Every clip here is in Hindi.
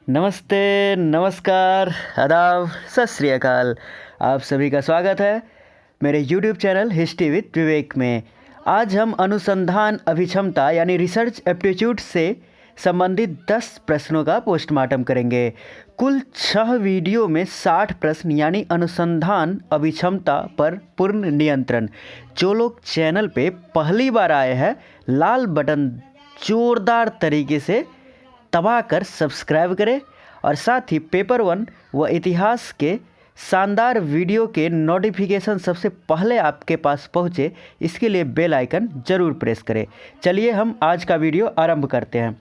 नमस्ते, नमस्कार, आदाब, सत श्री अकाल। आप सभी का स्वागत है मेरे YouTube चैनल हिस्ट्री विद विवेक में। आज हम अनुसंधान अभिक्षमता यानी रिसर्च एप्टीट्यूड से संबंधित 10 प्रश्नों का पोस्टमार्टम करेंगे। कुल 6 वीडियो में 60 प्रश्न यानी अनुसंधान अभिक्षमता पर पूर्ण नियंत्रण। जो लोग चैनल पे पहली बार आए हैं, लाल बटन जोरदार तरीके से दबा कर सब्सक्राइब करें और साथ ही पेपर 1 व इतिहास के शानदार वीडियो के नोटिफिकेशन सबसे पहले आपके पास पहुंचे, इसके लिए बेल आइकन ज़रूर प्रेस करें। चलिए हम आज का वीडियो आरंभ करते हैं।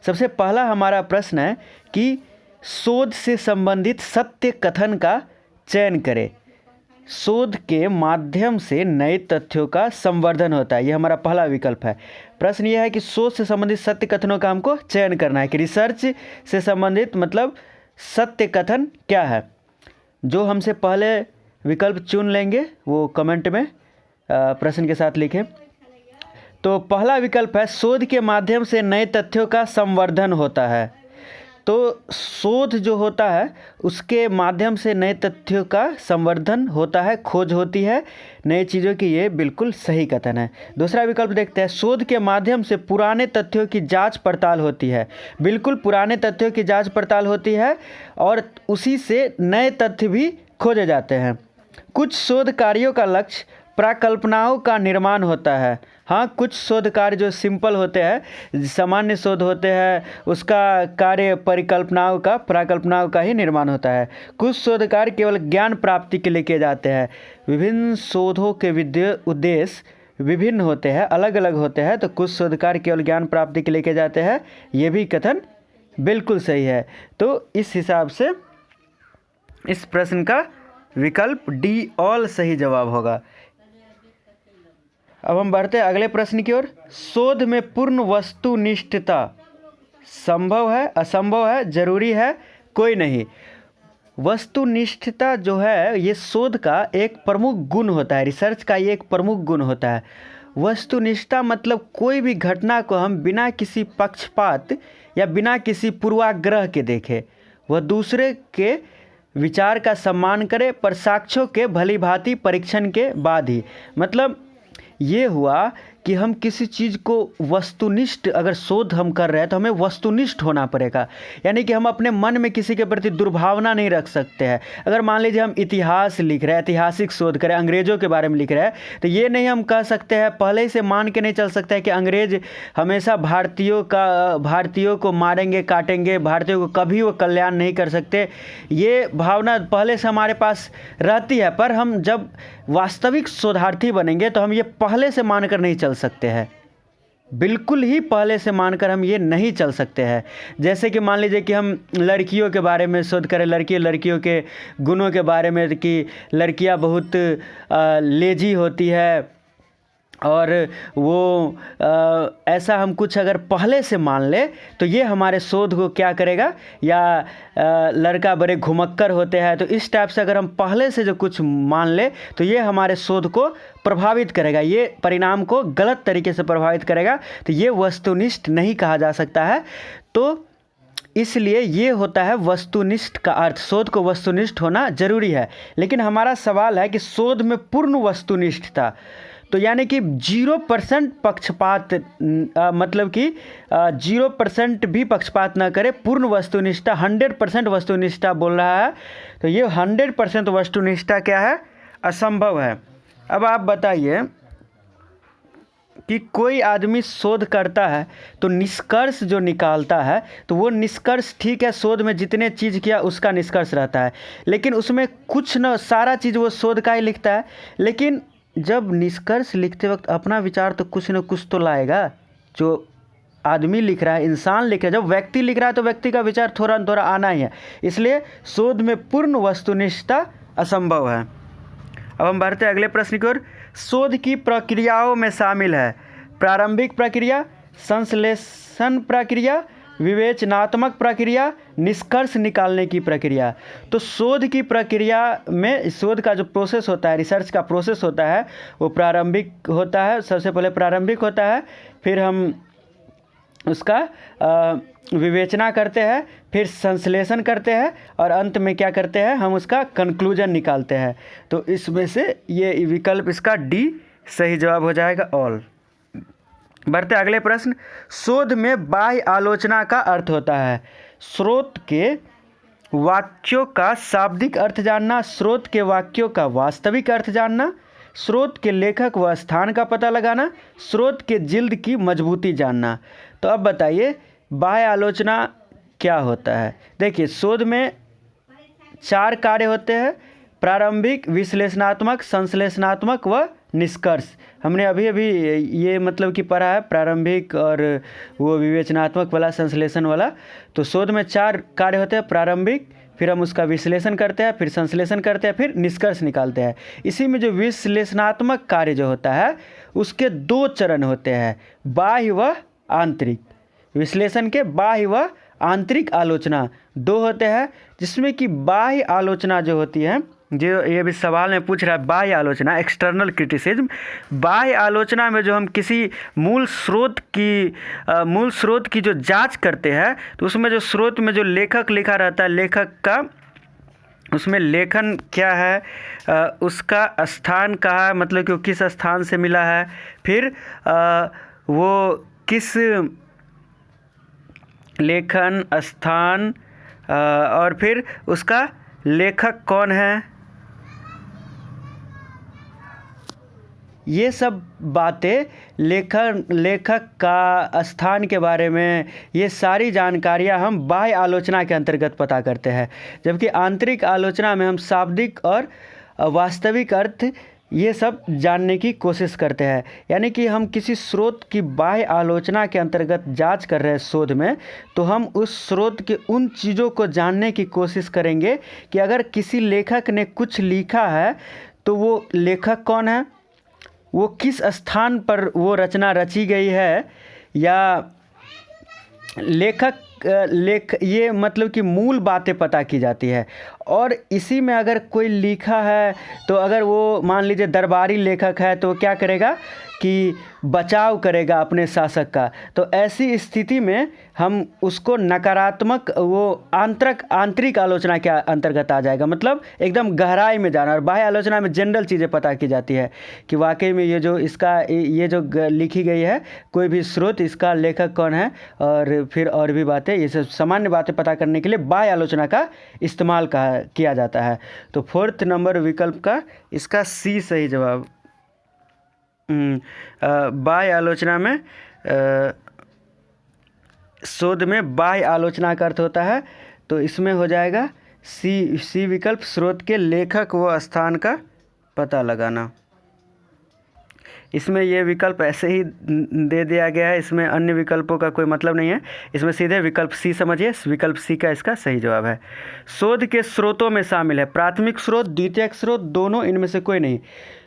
सबसे पहला हमारा प्रश्न है कि शोध से संबंधित सत्य कथन का चयन करें। शोध के माध्यम से नए तथ्यों का संवर्धन होता है, यह हमारा पहला विकल्प है। प्रश्न यह है कि शोध से संबंधित सत्य कथनों का हमको चयन करना है कि रिसर्च से संबंधित मतलब सत्य कथन क्या है। जो हमसे पहले विकल्प चुन लेंगे वो कमेंट में प्रश्न के साथ लिखें। तो पहला विकल्प है शोध के माध्यम से नए तथ्यों का संवर्धन होता है। तो शोध जो होता है उसके माध्यम से नए तथ्यों का संवर्धन होता है, खोज होती है नई चीज़ों की, ये बिल्कुल सही कथन है। दूसरा विकल्प देखते हैं, शोध के माध्यम से पुराने तथ्यों की जांच पड़ताल होती है। बिल्कुल पुराने तथ्यों की जांच पड़ताल होती है और उसी से नए तथ्य भी खोजे जाते हैं। कुछ शोध कार्यों का लक्ष्य प्राकल्पनाओं का निर्माण होता है। हाँ, कुछ शोध कार्य जो सिंपल होते हैं, सामान्य शोध होते हैं, उसका कार्य प्राकल्पनाओं का ही निर्माण होता है। कुछ शोध कार्य केवल ज्ञान प्राप्ति के लिए किए जाते हैं। विभिन्न शोधों के उद्देश्य विभिन्न होते हैं, अलग अलग होते हैं। तो कुछ शोध कार्य केवल ज्ञान प्राप्ति के लिए किए जाते हैं, ये भी कथन बिल्कुल सही है। तो इस हिसाब से इस प्रश्न का विकल्प डी ऑल सही जवाब होगा। अब हम बढ़ते हैं अगले प्रश्न की ओर। शोध में पूर्ण वस्तुनिष्ठता संभव है, असंभव है, जरूरी है, कोई नहीं। वस्तुनिष्ठता जो है ये शोध का एक प्रमुख गुण होता है, रिसर्च का ये एक प्रमुख गुण होता है। वस्तुनिष्ठता मतलब कोई भी घटना को हम बिना किसी पक्षपात या बिना किसी पूर्वाग्रह के देखें, वह दूसरे के विचार का सम्मान करे पर साक्ष्यों के भली भांति परीक्षण के बाद ही। मतलब ये हुआ कि हम किसी चीज़ को वस्तुनिष्ठ अगर शोध हम कर रहे हैं तो हमें वस्तुनिष्ठ होना पड़ेगा। यानी कि हम अपने मन में किसी के प्रति दुर्भावना नहीं रख सकते हैं। अगर मान लीजिए हम इतिहास लिख रहे हैं, ऐतिहासिक शोध करें, अंग्रेज़ों के बारे में लिख रहे हैं, तो ये नहीं हम कह सकते हैं, पहले ही से मान के नहीं चल सकते हैं कि अंग्रेज़ हमेशा भारतीयों को मारेंगे, काटेंगे, भारतीयों को कभी वो कल्याण नहीं कर सकते। ये भावना पहले से हमारे पास रहती है, पर हम जब वास्तविक शोधार्थी बनेंगे तो हम ये पहले से मानकर नहीं चल सकते हैं। बिल्कुल ही पहले से मानकर हम ये नहीं चल सकते हैं। जैसे कि मान लीजिए कि हम लड़कियों के बारे में शोध करें, लड़कियों के गुणों के बारे में कि लड़कियां बहुत लेजी होती है और वो ऐसा हम कुछ अगर पहले से मान ले तो ये हमारे शोध को क्या करेगा। या लड़का बड़े घुमक्कर होते हैं, तो इस टाइप से अगर हम पहले से जो कुछ मान ले तो ये हमारे शोध को प्रभावित करेगा, ये परिणाम को गलत तरीके से प्रभावित करेगा। तो ये वस्तुनिष्ठ नहीं कहा जा सकता है। तो इसलिए ये होता है वस्तुनिष्ठ का अर्थ, शोध को वस्तुनिष्ठ होना जरूरी है। लेकिन हमारा सवाल है कि शोध में पूर्ण वस्तुनिष्ठता, तो यानी कि 0% पक्षपात, मतलब कि 0% भी पक्षपात ना करे, पूर्ण वस्तुनिष्ठता 100% वस्तुनिष्ठता बोल रहा है। तो ये 100% वस्तुनिष्ठता क्या है, असंभव है। अब आप बताइए कि कोई आदमी शोध करता है तो निष्कर्ष जो निकालता है तो वो निष्कर्ष ठीक है, शोध में जितने चीज़ किया उसका निष्कर्ष रहता है, लेकिन उसमें कुछ न सारा चीज़ वो शोध का ही लिखता है। लेकिन जब निष्कर्ष लिखते वक्त अपना विचार तो कुछ न कुछ तो लाएगा। जो आदमी लिख रहा है, इंसान लिख रहा है, जब व्यक्ति लिख रहा है तो व्यक्ति का विचार थोड़ा न थोड़ा आना ही है। इसलिए शोध में पूर्ण वस्तुनिष्ठता असंभव है। अब हम बढ़ते हैं अगले प्रश्न की ओर। शोध की प्रक्रियाओं में शामिल है प्रारंभिक प्रक्रिया, संश्लेषण प्रक्रिया, विवेचनात्मक प्रक्रिया, निष्कर्ष निकालने की प्रक्रिया। तो शोध की प्रक्रिया में शोध का जो प्रोसेस होता है, रिसर्च का प्रोसेस होता है, वो प्रारंभिक होता है। सबसे पहले प्रारंभिक होता है, फिर हम उसका विवेचना करते हैं, फिर संश्लेषण करते हैं और अंत में क्या करते हैं, हम उसका कंक्लूजन निकालते हैं। तो इसमें से ये विकल्प इसका डी सही जवाब हो जाएगा, ऑल। बढ़ते अगले प्रश्न। शोध में बाह्य आलोचना का अर्थ होता है स्रोत के वाक्यों का शाब्दिक अर्थ जानना, स्रोत के वाक्यों का वास्तविक अर्थ जानना, स्रोत के लेखक व स्थान का पता लगाना, स्रोत के जिल्द की मजबूती जानना। तो अब बताइए बाह्य आलोचना क्या होता है। देखिए शोध में 4 कार्य होते हैं, प्रारंभिक, विश्लेषणात्मक, संश्लेषणात्मक व निष्कर्ष। हमने अभी अभी ये मतलब कि पढ़ा है, प्रारंभिक और वो विवेचनात्मक वाला, संश्लेषण वाला। तो शोध में 4 कार्य होते हैं, प्रारंभिक, फिर हम उसका विश्लेषण करते हैं, फिर संश्लेषण करते हैं, फिर निष्कर्ष निकालते हैं। इसी में जो विश्लेषणात्मक कार्य जो होता है उसके 2 चरण होते हैं, बाह्य व आंतरिक। विश्लेषण के बाह्य व आंतरिक आलोचना 2 होते हैं, जिसमें कि बाह्य आलोचना जो होती है, जो ये भी सवाल में पूछ रहा है, बाह्य आलोचना एक्सटर्नल क्रिटिसिज्म। बाह्य आलोचना में जो हम किसी मूल स्रोत की जो जांच करते हैं, तो उसमें जो स्रोत में जो लेखक लिखा रहता है, लेखक का उसमें लेखन क्या है, उसका स्थान कहाँ है, मतलब कि वो किस स्थान से मिला है, फिर वो किस लेखन स्थान और फिर उसका लेखक कौन है, ये सब बातें लेखक का स्थान के बारे में, ये सारी जानकारियाँ हम बाह्य आलोचना के अंतर्गत पता करते हैं। जबकि आंतरिक आलोचना में हम शाब्दिक और वास्तविक अर्थ ये सब जानने की कोशिश करते हैं। यानी कि हम किसी स्रोत की बाह्य आलोचना के अंतर्गत जांच कर रहे हैं शोध में, तो हम उस स्रोत के उन चीज़ों को जानने की कोशिश करेंगे कि अगर किसी लेखक ने कुछ लिखा है तो वो लेखक कौन है, वो किस स्थान पर वो रचना रची गई है, या ये मतलब कि मूल बातें पता की जाती है। और इसी में अगर कोई लिखा है तो अगर वो मान लीजिए दरबारी लेखक है तो क्या करेगा कि बचाव करेगा अपने शासक का, तो ऐसी स्थिति में हम उसको नकारात्मक, वो आंतरिक आलोचना के अंतर्गत आ जाएगा। मतलब एकदम गहराई में जाना। और बाह्य आलोचना में जनरल चीज़ें पता की जाती है कि वाकई में ये जो लिखी गई है कोई भी स्रोत, इसका लेखक कौन है, और फिर और भी बातें, ये सब सामान्य बातें पता करने के लिए बाह्य आलोचना का इस्तेमाल किया जाता है। तो 4th नंबर विकल्प का इसका सी सही जवाब। बाह्य आलोचना में शोध में बाह्य आलोचना का अर्थ होता है, तो इसमें हो जाएगा सी विकल्प, स्रोत के लेखक व स्थान का पता लगाना। इसमें ये विकल्प ऐसे ही दे दिया गया है, इसमें अन्य विकल्पों का कोई मतलब नहीं है, इसमें सीधे विकल्प सी समझिए, विकल्प सी का इसका सही जवाब है। शोध के स्रोतों में शामिल है प्राथमिक स्रोत, द्वितीयक स्रोत, दोनों, इनमें से कोई नहीं।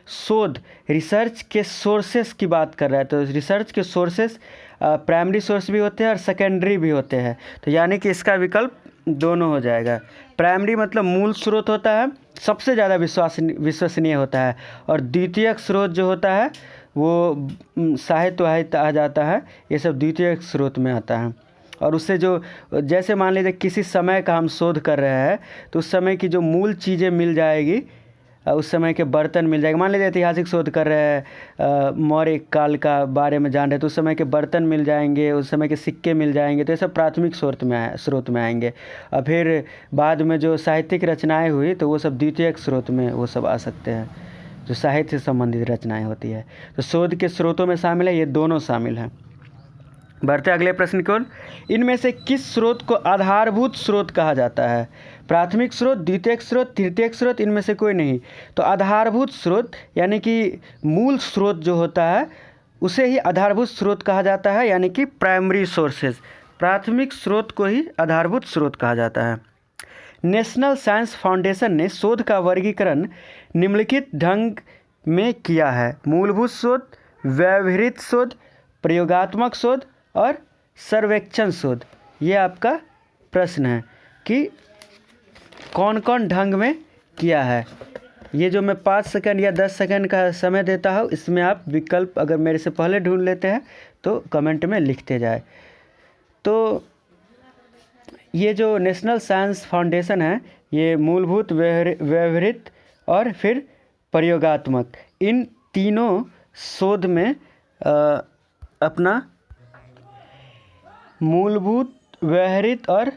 शोध रिसर्च के सोर्सेस की बात कर रहा है, तो रिसर्च के सोर्सेस प्राइमरी सोर्स भी होते हैं और सेकेंडरी भी होते हैं, तो यानी कि इसका विकल्प दोनों हो जाएगा। प्राइमरी मतलब मूल स्रोत होता है, सबसे ज़्यादा विश्वसनीय होता है, और द्वितीयक स्रोत जो होता है वो साहित्य आ जाता है, ये सब द्वितीयक स्रोत में आता है। और उससे जो, जैसे मान लीजिए किसी समय का हम शोध कर रहे हैं तो उस समय की जो मूल चीज़ें मिल जाएगी, उस समय के बर्तन मिल जाएंगे। मान लीजिए ऐतिहासिक शोध कर रहे हैं, मौर्य काल का बारे में जान रहे हैं, तो उस समय के बर्तन मिल जाएंगे, उस समय के सिक्के मिल जाएंगे, तो ये सब प्राथमिक स्रोत में आएंगे। और फिर बाद में जो साहित्यिक रचनाएं हुई तो वो सब द्वितीयक स्रोत में वो सब आ सकते हैं, जो साहित्य से संबंधित रचनाएं होती है। तो शोध के स्रोतों में शामिल है, ये दोनों शामिल हैं। बढ़ते अगले प्रश्न की ओर। इनमें से किस स्रोत को आधारभूत स्रोत कहा जाता है? प्राथमिक स्रोत, द्वितीयक स्रोत, तृतीयक स्रोत, इनमें से कोई नहीं। तो आधारभूत स्रोत यानी कि मूल स्रोत जो होता है उसे ही आधारभूत स्रोत कहा जाता है, यानी कि प्राइमरी सोर्सेज। प्राथमिक स्रोत को ही आधारभूत स्रोत कहा जाता है। नेशनल साइंस फाउंडेशन ने शोध का वर्गीकरण निम्नलिखित ढंग में किया है: मूलभूत शोध, व्यवहारिक शोध, प्रयोगात्मक शोध और सर्वेक्षण शोध। ये आपका प्रश्न है कि कौन कौन ढंग में किया है। ये जो मैं 5 सेकंड या 10 सेकंड का समय देता हूँ, इसमें आप विकल्प अगर मेरे से पहले ढूंढ लेते हैं तो कमेंट में लिखते जाए। तो ये जो नेशनल साइंस फाउंडेशन है, ये मूलभूत, व्यवहारिक और फिर प्रयोगात्मक, इन तीनों शोध में अपना मूलभूत, व्यवहारिक और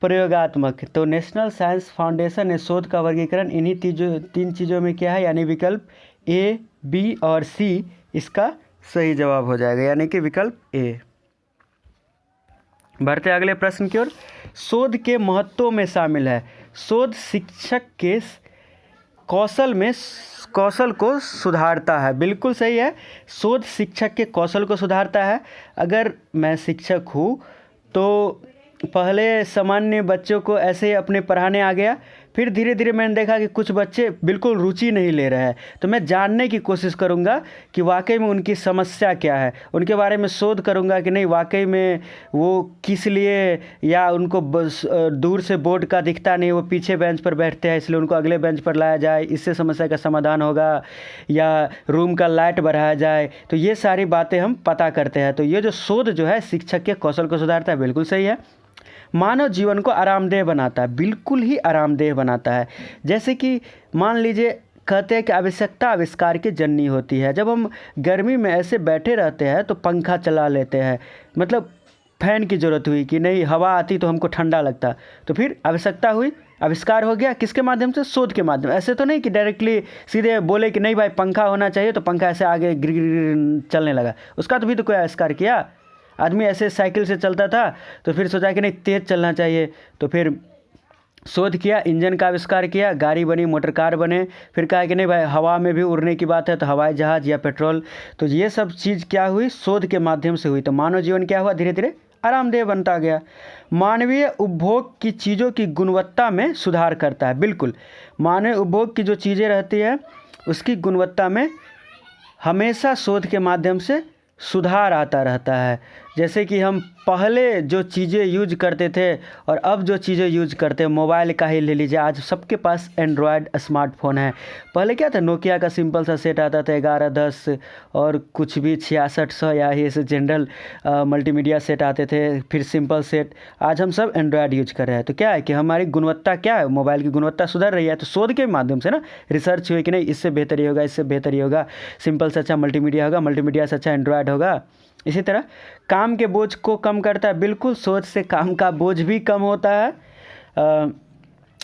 प्रयोगात्मक, तो नेशनल साइंस फाउंडेशन ने शोध का वर्गीकरण इन्हीं तीन चीज़ों में किया है, यानी विकल्प ए, बी और सी इसका सही जवाब हो जाएगा, यानी कि विकल्प ए। बढ़ते अगले प्रश्न की ओर। शोध के महत्वों में शामिल है। शोध शिक्षक के कौशल को सुधारता है। बिल्कुल सही है, शोध शिक्षक के कौशल को सुधारता है। अगर मैं शिक्षक हूँ तो पहले सामान्य बच्चों को ऐसे अपने पढ़ाने आ गया, फिर धीरे धीरे मैंने देखा कि कुछ बच्चे बिल्कुल रुचि नहीं ले रहे हैं, तो मैं जानने की कोशिश करूंगा कि वाकई में उनकी समस्या क्या है, उनके बारे में शोध करूंगा कि नहीं वाकई में वो किस लिए, या उनको दूर से बोर्ड का दिखता नहीं, वो पीछे बेंच पर बैठते हैं इसलिए उनको अगले बेंच पर लाया जाए, इससे समस्या का समाधान होगा, या रूम का लाइट बढ़ाया जाए। तो ये सारी बातें हम पता करते हैं। तो ये जो शोध जो है शिक्षक के कौशल को सुधारता है, बिल्कुल सही है। मानव जीवन को आरामदेह बनाता है, बिल्कुल ही आरामदेह बनाता है। जैसे कि मान लीजिए कहते हैं कि आवश्यकता आविष्कार की जननी होती है। जब हम गर्मी में ऐसे बैठे रहते हैं तो पंखा चला लेते हैं, मतलब फैन की ज़रूरत हुई कि नहीं, हवा आती तो हमको ठंडा लगता, तो फिर आवश्यकता हुई, आविष्कार हो गया। किसके माध्यम से? शोध के माध्यम। ऐसे तो नहीं कि डायरेक्टली सीधे बोले कि नहीं भाई पंखा होना चाहिए, तो पंखा ऐसे आगे गिर गिर चलने लगा, उसका तो भी तो कोई आविष्कार किया। आदमी ऐसे साइकिल से चलता था तो फिर सोचा कि नहीं तेज़ चलना चाहिए, तो फिर शोध किया, इंजन का आविष्कार किया, गाड़ी बनी, मोटर कार बने। फिर कहा कि नहीं भाई हवा में भी उड़ने की बात है तो हवाई जहाज़ या पेट्रोल। तो ये सब चीज़ क्या हुई? शोध के माध्यम से हुई। तो मानव जीवन क्या हुआ? धीरे धीरे आरामदेह बनता गया। मानवीय उपभोग की चीज़ों की गुणवत्ता में सुधार करता है। बिल्कुल, मानवीय उपभोग की जो चीज़ें रहती है उसकी गुणवत्ता में हमेशा शोध के माध्यम से सुधार आता रहता है। जैसे कि हम पहले जो चीज़ें यूज करते थे और अब जो चीज़ें यूज करते हैं, मोबाइल का ही ले लीजिए, आज सबके पास एंड्रॉयड स्मार्टफोन है। पहले क्या था, नोकिया का सिंपल सा सेट आता था 1110 और कुछ भी 6600 या ऐसे जनरल मल्टीमीडिया सेट आते थे, फिर सिंपल सेट। आज हम सब एंड्रॉयड यूज कर रहे हैं। तो क्या है कि हमारी गुणवत्ता क्या है, मोबाइल की गुणवत्ता सुधर रही है। तो शोध के माध्यम से ना रिसर्च हुई कि नहीं इससे बेहतर ही होगा, इससे बेहतर ही होगा, सिंपल से अच्छा मल्टीमीडिया होगा, मल्टीमीडिया से अच्छा एंड्रॉयड होगा। इसी तरह काम के बोझ को कम करता है। बिल्कुल, शोध से काम का बोझ भी कम होता है।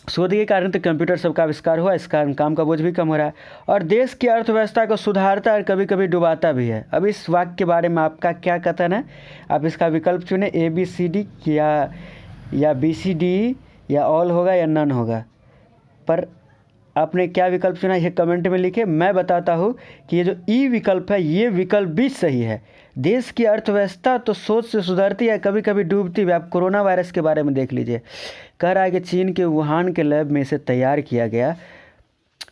शोध के कारण तो कंप्यूटर सबका आविष्कार हुआ, इस कारण काम का बोझ भी कम हो रहा है। और देश की अर्थव्यवस्था को सुधारता है और कभी कभी डुबाता भी है। अब इस वाक्य के बारे में आपका क्या कथन है? आप इसका विकल्प चुने, ABCD या BCD या ऑल होगा या नन होगा। पर आपने क्या विकल्प चुना ये कमेंट में लिखे। मैं बताता हूँ कि ये जो ई विकल्प है ये विकल्प भी सही है। देश की अर्थव्यवस्था तो शोध से सुधरती है, कभी कभी डूबती भी। आप कोरोना वायरस के बारे में देख लीजिए, कह रहा है कि चीन के वुहान के लैब में इसे तैयार किया गया।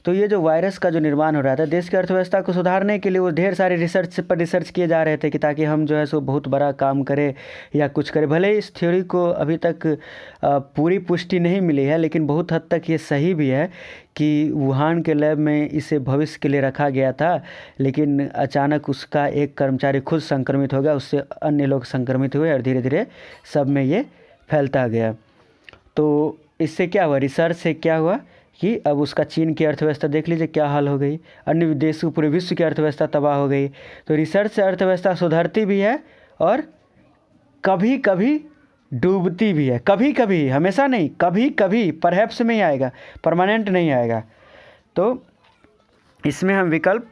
तो ये जो वायरस का जो निर्माण हो रहा था, देश की अर्थव्यवस्था को सुधारने के लिए वो ढेर सारे रिसर्च किए जा रहे थे कि ताकि हम जो है सो बहुत बड़ा काम करें या कुछ करें। भले इस थ्योरी को अभी तक पूरी पुष्टि नहीं मिली है, लेकिन बहुत हद तक ये सही भी है कि वुहान के लैब में इसे भविष्य के लिए रखा गया था, लेकिन अचानक उसका एक कर्मचारी खुद संक्रमित हो गया, उससे अन्य लोग संक्रमित हुए और धीरे धीरे सब में ये फैलता गया। तो इससे क्या हुआ, रिसर्च से क्या हुआ कि अब उसका चीन की अर्थव्यवस्था देख लीजिए क्या हाल हो गई, अन्य देशों पूरे विश्व की अर्थव्यवस्था तबाह हो गई। तो रिसर्च से अर्थव्यवस्था सुधरती भी है और कभी कभी डूबती भी है। कभी कभी, हमेशा नहीं, कभी कभी, परहैप्स में ही आएगा, परमानेंट नहीं आएगा। तो इसमें हम विकल्प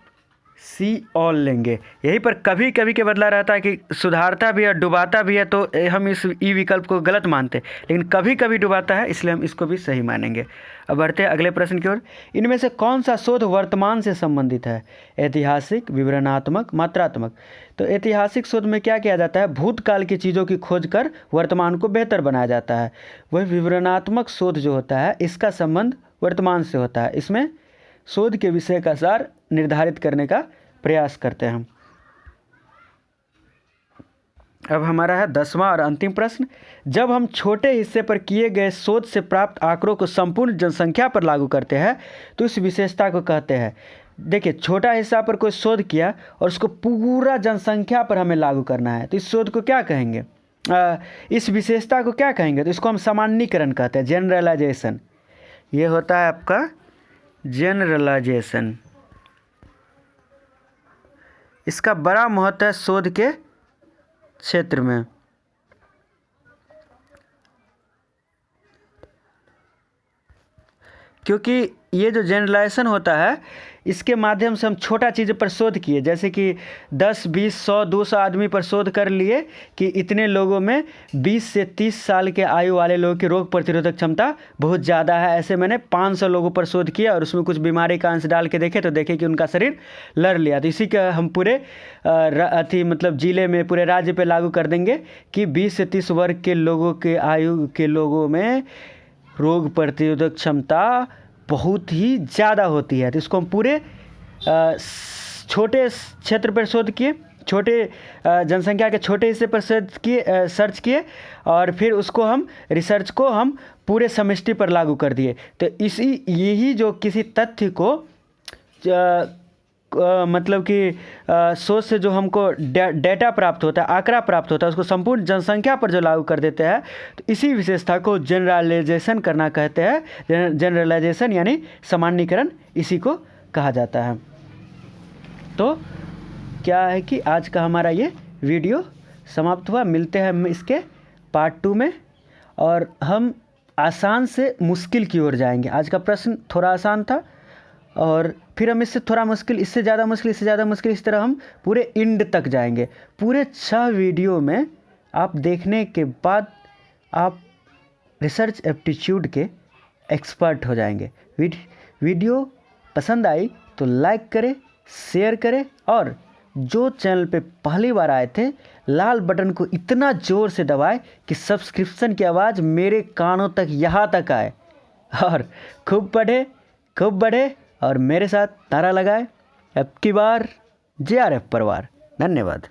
सी ऑल लेंगे। यहीं पर कभी कभी के बदला रहता है कि सुधारता भी है डुबाता भी है, तो हम इस ई विकल्प को गलत मानते हैं, लेकिन कभी कभी डुबाता है इसलिए हम इसको भी सही मानेंगे। अब बढ़ते हैं अगले प्रश्न की ओर। इनमें से कौन सा शोध वर्तमान से संबंधित है? ऐतिहासिक, विवरणात्मक, मात्रात्मक। तो ऐतिहासिक शोध में क्या किया जाता है? भूतकाल की चीज़ों की खोज कर वर्तमान को बेहतर बनाया जाता है। वही विवरणात्मक शोध जो होता है इसका संबंध वर्तमान से होता है। इसमें शोध के विषय का सार निर्धारित करने का प्रयास करते हैं हम। अब हमारा है 10वां और अंतिम प्रश्न। जब हम छोटे हिस्से पर किए गए शोध से प्राप्त आंकड़ों को संपूर्ण जनसंख्या पर लागू करते हैं तो इस विशेषता को कहते हैं। देखिए, छोटा हिस्सा पर कोई शोध किया और उसको पूरा जनसंख्या पर हमें लागू करना है, तो इस शोध को क्या कहेंगे? इस विशेषता को क्या कहेंगे? तो इसको हम सामान्यीकरण कहते हैं, जनरलाइजेशन। ये होता है आपका जनरलाइजेशन। इसका बड़ा महत्व है शोध के क्षेत्र में। क्योंकि ये जो जनरलाइजेशन होता है इसके माध्यम से हम छोटा चीज़ पर शोध किए, जैसे कि 10, 20, 100, 200 आदमी पर शोध कर लिए कि इतने लोगों में 20 से 30 साल के आयु वाले लोगों की रोग प्रतिरोधक क्षमता बहुत ज़्यादा है। ऐसे मैंने 500 लोगों पर शोध किया और उसमें कुछ बीमारी का अंश डाल के देखे तो देखे कि उनका शरीर लड़ लिया। तो इसी का हम पूरे मतलब ज़िले में, पूरे राज्य पे लागू कर देंगे कि 20 से 30 वर्ग के लोगों के आयु के लोगों में रोग प्रतिरोधक क्षमता बहुत ही ज़्यादा होती है। तो इसको हम पूरे छोटे क्षेत्र पर शोध किए, छोटे जनसंख्या के छोटे हिस्से पर सर्च किए और फिर उसको हम रिसर्च को हम पूरे समष्टि पर लागू कर दिए। तो यही जो किसी तथ्य को मतलब कि सोच से जो हमको डेटा प्राप्त होता है, आंकड़ा प्राप्त होता है, उसको संपूर्ण जनसंख्या पर जो लागू कर देते हैं, तो इसी विशेषता को जनरलाइजेशन करना कहते हैं। जनरलाइजेशन यानी सामान्यीकरण, इसी को कहा जाता है। तो क्या है कि आज का हमारा ये वीडियो समाप्त हुआ। मिलते हैं हम इसके पार्ट 2 में और हम आसान से मुश्किल की ओर जाएंगे। आज का प्रश्न थोड़ा आसान था और फिर हम इससे थोड़ा मुश्किल, इससे ज़्यादा मुश्किल, इससे ज़्यादा मुश्किल, इस तरह हम पूरे एंड तक जाएंगे। पूरे 6 वीडियो में आप देखने के बाद आप रिसर्च एप्टीट्यूड के एक्सपर्ट हो जाएंगे। वीडियो पसंद आई तो लाइक करें, शेयर करें और जो चैनल पे पहली बार आए थे लाल बटन को इतना ज़ोर से दबाएं कि सब्सक्रिप्शन की आवाज़ मेरे कानों तक यहाँ तक आए और खूब बढ़े और मेरे साथ तारा लगाए। अब की बार JRF परिवार। धन्यवाद।